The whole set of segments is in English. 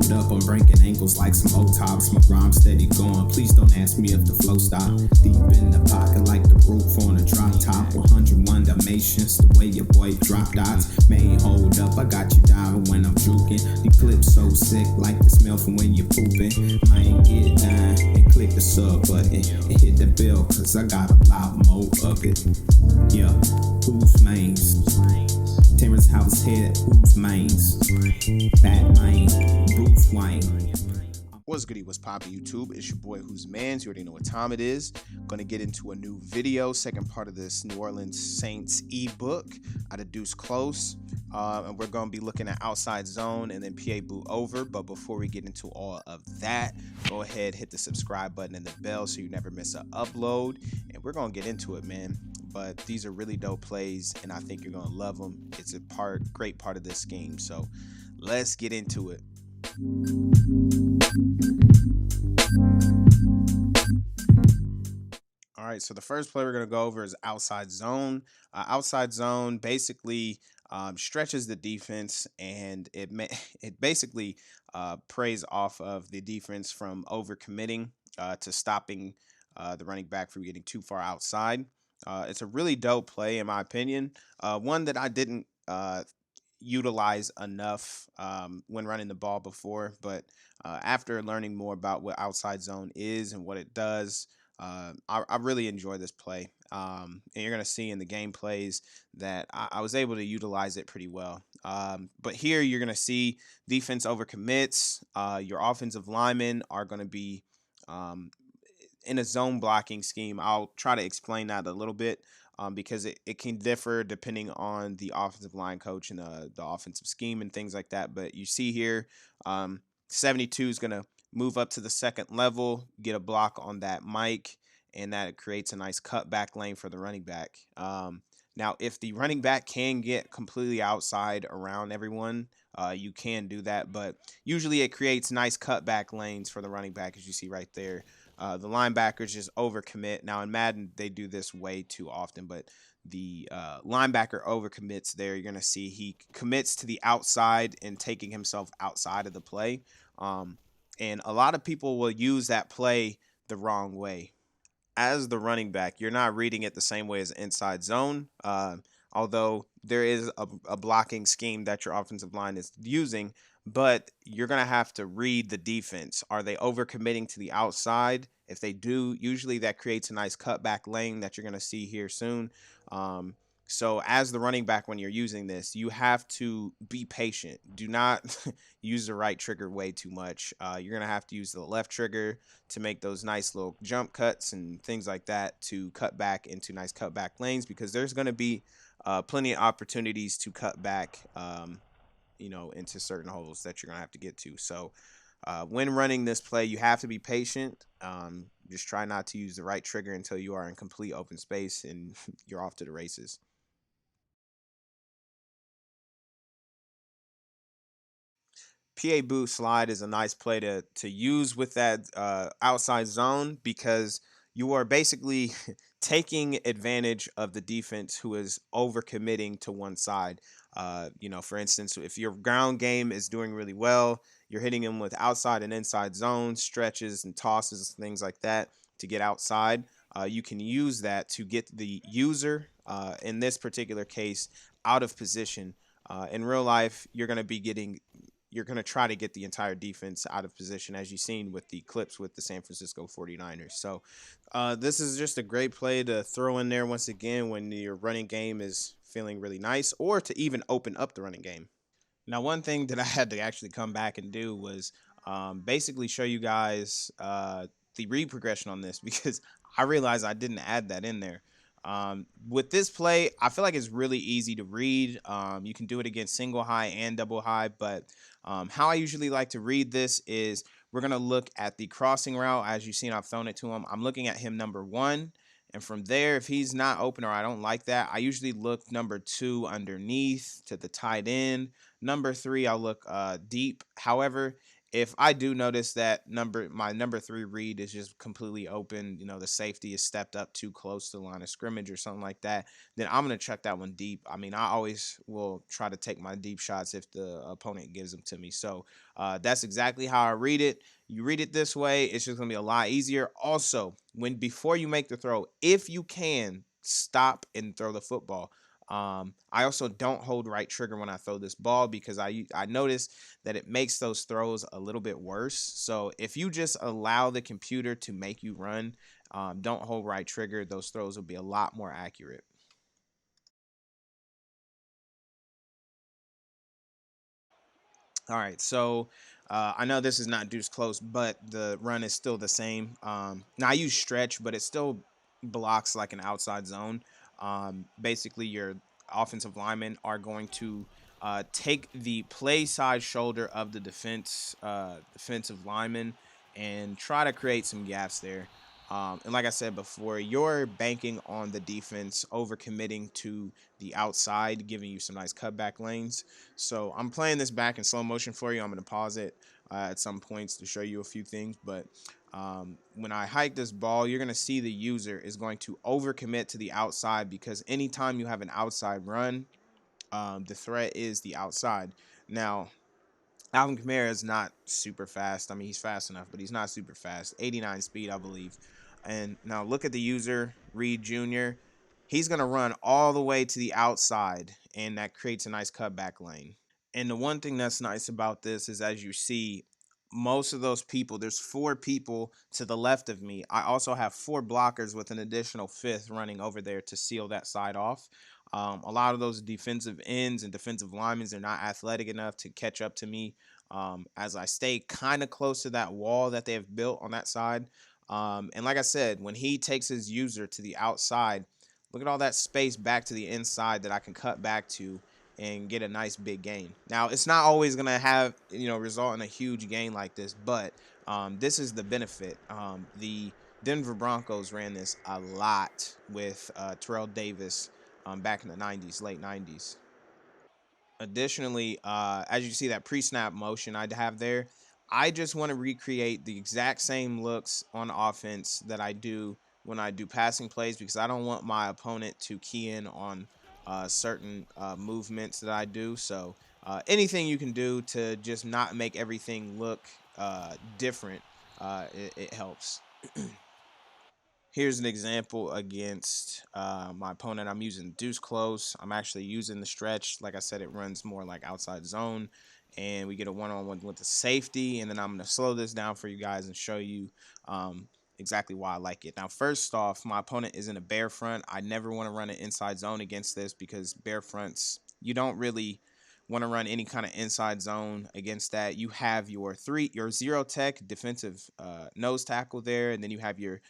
Hold up, I'm breaking ankles like some old tops. My rhyme steady going. Please don't ask me if the flow stop. Deep in the pocket like the roof on a drop top. 101 Dalmatians, the way your boy drop dots. Man, hold up, I got you diving when I'm juking. The clips so sick like the smell from when you're pooping. Man, get down and click the sub button and hit the bell, cause I got a lot more of it. Yeah, who's mains? Terrence House head, who's mains? Batman, Bruce Wayne. What's goody, what's poppin' YouTube? It's your boy WhosManz. You already know what time it is. Gonna get into a new video, second part of this New Orleans Saints ebook out of Deuce Close. And we're gonna be looking at outside zone and then PA boot over. But before we get into all of that, go ahead, hit the subscribe button and the bell so you never miss an upload. And we're gonna get into it, man. But these are really dope plays, and I think you're gonna love them. It's a great part of this scheme. So let's get into it. All right, so the first play we're going to go over is outside zone. Outside zone basically stretches the defense, and it basically preys off of the defense from overcommitting to stopping the running back from getting too far outside. It's a really dope play, in my opinion. One that I didn't utilize enough when running the ball before, but after learning more about what outside zone is and what it does, I really enjoy this play. And you're going to see in the game plays that I was able to utilize it pretty well. But here you're going to see defense overcommits. Your offensive linemen are going to be in a zone blocking scheme. I'll try to explain that a little bit. Because it can differ depending on the offensive line coach and the offensive scheme and things like that. But you see here, 72 is going to move up to the second level, get a block on that mic, and that creates a nice cutback lane for the running back. Now, if the running back can get completely outside around everyone, you can do that. But usually it creates nice cutback lanes for the running back, as you see right there. The linebackers just overcommit. Now in Madden, they do this way too often, but the linebacker overcommits there. You're going to see he commits to the outside and taking himself outside of the play. And a lot of people will use that play the wrong way. As the running back, you're not reading it the same way as inside zone, although there is a blocking scheme that your offensive line is using. But you're going to have to read the defense. Are they overcommitting to the outside? If they do, usually that creates a nice cutback lane that you're going to see here soon. So as the running back, when you're using this, you have to be patient. Do not use the right trigger way too much. You're going to have to use the left trigger to make those nice little jump cuts and things like that to cut back into nice cutback lanes, because there's going to be plenty of opportunities to cut back into certain holes that you're going to have to get to. So when running this play, you have to be patient. Just try not to use the right trigger until you are in complete open space and you're off to the races. PA boot slide is a nice play to use with that outside zone, because you are basically taking advantage of the defense who is overcommitting to one side. For instance, if your ground game is doing really well, you're hitting them with outside and inside zones, stretches and tosses, things like that to get outside. You can use that to get the user, in this particular case, out of position. In real life, you're going to try to get the entire defense out of position, as you've seen with the clips with the San Francisco 49ers. So this is just a great play to throw in there once again when your running game is feeling really nice, or to even open up the running game. Now, one thing that I had to actually come back and do was basically show you guys the read progression on this, because I realized I didn't add that in there. With this play, I feel like it's really easy to read. You can do it against single high and double high, but how I usually like to read this is we're going to look at the crossing route. As you've seen, I've thrown it to him. I'm looking at him number 1. And from there, if he's not open or I don't like that, I usually look number 2 underneath to the tight end. Number 3, I'll look deep. However, if I do notice that my number three read is just completely open, the safety is stepped up too close to the line of scrimmage or something like that, then I'm gonna check that one deep. I mean, I always will try to take my deep shots if the opponent gives them to me. So that's exactly how I read it. You read it this way, it's just gonna be a lot easier. Also, when before you make the throw, if you can stop and throw the football. I also don't hold right trigger when I throw this ball because I notice that it makes those throws a little bit worse. So if you just allow the computer to make you run, don't hold right trigger, those throws will be a lot more accurate. All right, so I know this is not deuce close, but the run is still the same. Now I use stretch, but it still blocks like an outside zone. Basically, your offensive linemen are going to take the play side shoulder of the defensive lineman and try to create some gaps there. And like I said before, you're banking on the defense over committing to the outside, giving you some nice cutback lanes. So I'm playing this back in slow motion for you. I'm going to pause it at some points to show you a few things. But when I hike this ball, you're going to see the user is going to overcommit to the outside because anytime you have an outside run, the threat is the outside. Now, Alvin Kamara is not super fast. I mean, he's fast enough, but he's not super fast. 89 speed, I believe. And now look at the user, Reed Jr. He's going to run all the way to the outside, and that creates a nice cutback lane. And the one thing that's nice about this is, as you see, most of those people, there's four people to the left of me. I also have four blockers with an additional fifth running over there to seal that side off. A lot of those defensive ends and defensive linemen are not athletic enough to catch up to me as I stay kind of close to that wall that they have built on that side. And like I said, when he takes his user to the outside, look at all that space back to the inside that I can cut back to and get a nice big gain. Now, it's not always going to have, result in a huge gain like this, but this is the benefit. The Denver Broncos ran this a lot with Terrell Davis back in the 90s, late 90s. Additionally, as you see that pre-snap motion I have there, I just want to recreate the exact same looks on offense that I do when I do passing plays because I don't want my opponent to key in on certain movements that I do. So anything you can do to just not make everything look different, it helps. Here's an example against my opponent. I'm using deuce close. I'm actually using the stretch. Like I said, it runs more like outside zone. And we get a one-on-one with the safety. And then I'm going to slow this down for you guys and show you exactly why I like it. Now, first off, my opponent is in a bear front. I never want to run an inside zone against this because bear fronts, you don't really want to run any kind of inside zone against that. You have your zero tech defensive nose tackle there, and then you have your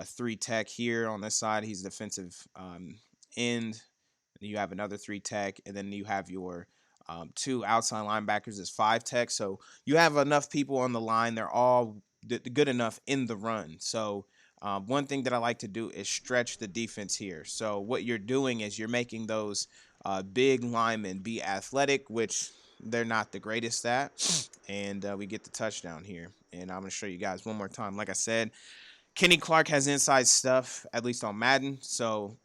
three tech here on this side. He's defensive end. You have another three tech, and then you have your two outside linebackers as five tech. So you have enough people on the line. They're all good enough in the run. So one thing that I like to do is stretch the defense here. So what you're doing is you're making those big linemen be athletic, which they're not the greatest at. And we get the touchdown here. And I'm going to show you guys one more time. Like I said, Kenny Clark has inside stuff, at least on Madden. So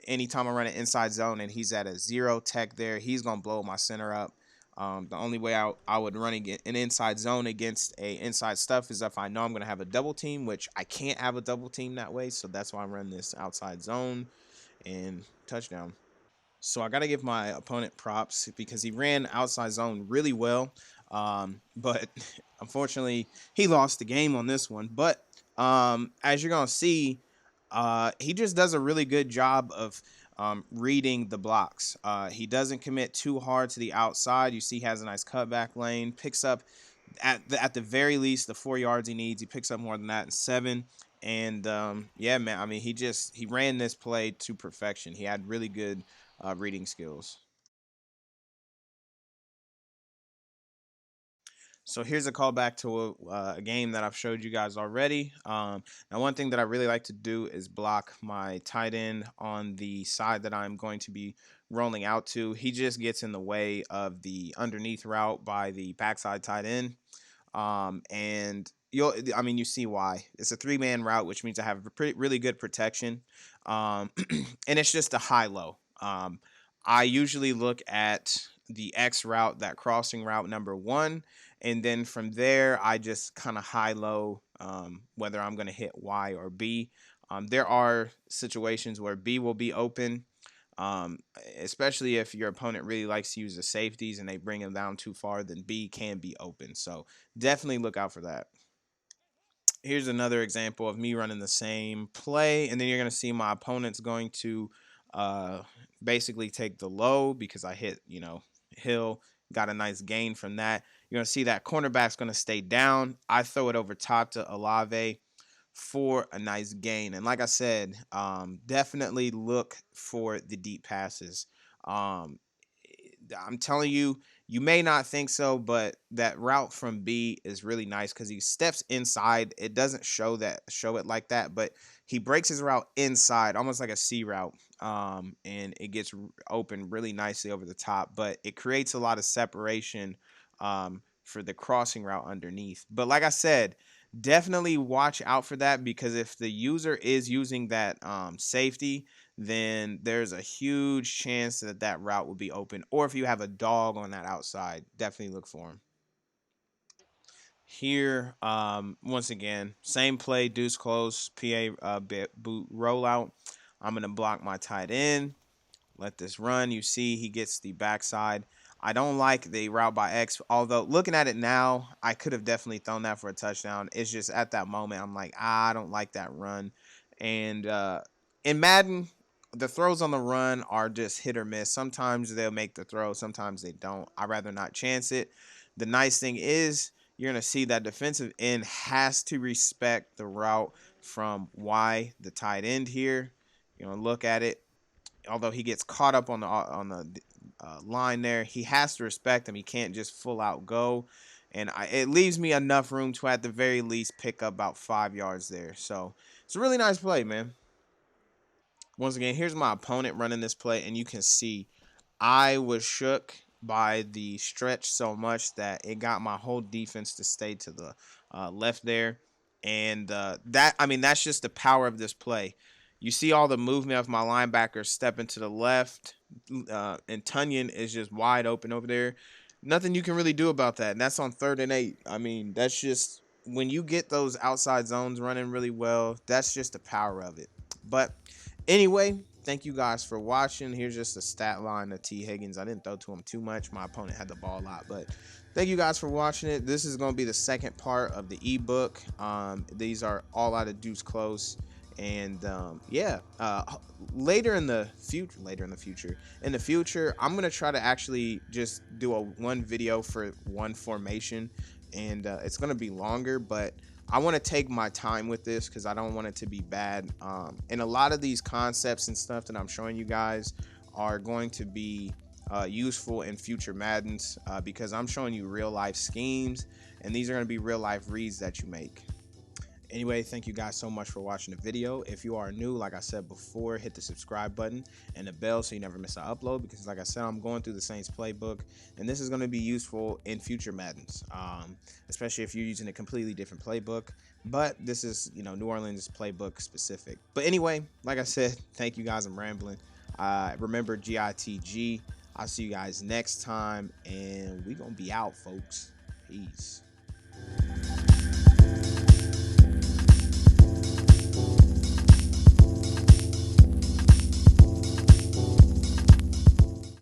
anytime I run an inside zone and he's at a zero tech there, he's going to blow my center up. The only way I would run an inside zone against a inside stuff is if I know I'm going to have a double team, which I can't have a double team that way. So that's why I run this outside zone and touchdown. So I got to give my opponent props because he ran outside zone really well. But unfortunately, he lost the game on this one. But as you're going to see, he just does a really good job of reading the blocks. He doesn't commit too hard to the outside. You see he has a nice cutback lane, picks up at the very least the 4 yards he needs. He picks up more than that in 7. And yeah, man, I mean, he ran this play to perfection. He had really good reading skills. So here's a callback to a game that I've showed you guys already. Now, one thing that I really like to do is block my tight end on the side that I'm going to be rolling out to. He just gets in the way of the underneath route by the backside tight end. And I mean, you see why. It's a 3-man route, which means I have really good protection. And it's just a high low. I usually look at the X route, that crossing route number 1, and then from there I just kind of high low, whether I'm going to hit Y or B. There are situations where B will be open, um, especially if your opponent really likes to use the safeties and they bring him down too far, then B can be open. So definitely look out for that. Here's another example of me running the same play, and then you're going to see my opponent's going to uh, basically take the low because I hit, Hill, got a nice gain from that. You're going to see that cornerback's going to stay down. I throw it over top to Olave for a nice gain. And like I said, definitely look for the deep passes. Um, I'm telling you, you may not think so, but that route from B is really nice because he steps inside. It doesn't show it like that, but he breaks his route inside, almost like a C route, and it gets open really nicely over the top. But it creates a lot of separation for the crossing route underneath. But like I said, definitely watch out for that because if the user is using that safety, then there's a huge chance that that route will be open. Or if you have a dog on that outside, definitely look for him. Here, once again, same play, deuce close, PA boot rollout. I'm going to block my tight end. Let this run. You see he gets the backside. I don't like the route by X, although looking at it now, I could have definitely thrown that for a touchdown. It's just at that moment, I'm like, I don't like that run. And in Madden, the throws on the run are just hit or miss. Sometimes they'll make the throw, sometimes they don't. I'd rather not chance it. The nice thing is, you're going to see that defensive end has to respect the route from Y, the tight end here. Look at it. Although he gets caught up on the line there, he has to respect him. He can't just full out go, and it leaves me enough room to at the very least pick up about 5 yards there. So it's a really nice play, man. Once again, here's my opponent running this play, and you can see I was shook by the stretch so much that it got my whole defense to stay to the left there. And that's just the power of this play. You see all the movement of my linebackers stepping to the left, and Tunyon is just wide open over there. Nothing you can really do about that. And that's on 3rd and 8. I mean, that's just when you get those outside zones running really well, that's just the power of it. But anyway, thank you guys for watching. Here's just a stat line of T. Higgins. I didn't throw to him too much. My opponent had the ball a lot, but thank you guys for watching it. This is going to be the second part of the ebook. These are all out of deuce close. And later in the future, I'm gonna try to actually just do one video for one formation, and it's gonna be longer, but I want to take my time with this because I don't want it to be bad. And a lot of these concepts and stuff that I'm showing you guys are going to be useful in future Maddens because I'm showing you real life schemes, and these are going to be real life reads that you make. Anyway, thank you guys so much for watching the video. If you are new, like I said before, hit the subscribe button and the bell so you never miss an upload because like I said, I'm going through the Saints playbook, and this is going to be useful in future Maddens, especially if you're using a completely different playbook. But this is, New Orleans playbook specific. But anyway, like I said, thank you guys. I'm rambling. Remember GITG. I'll see you guys next time, and we're going to be out, folks. Peace.